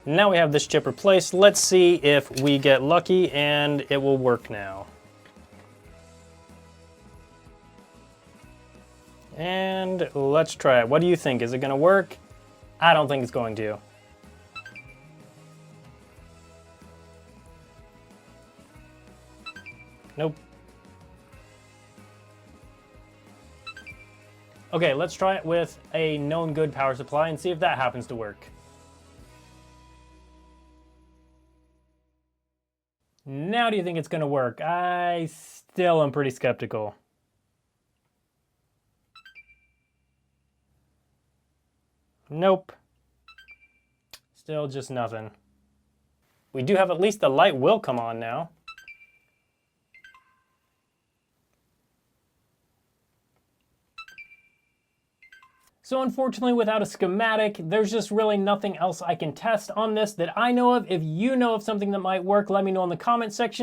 Now we have this chip replaced. Let's see if we get lucky and it will work now. And let's try it. What do you think? Is it gonna work? I don't think it's going to. Nope. Okay, let's try it with a known good power supply and see if that happens to work. Now do you think it's gonna work? I still am pretty skeptical. Nope. Still just nothing. We do have at least the light will come on now. So unfortunately, without a schematic, there's just really nothing else I can test on this that I know of. If you know of something that might work, let me know in the comment section.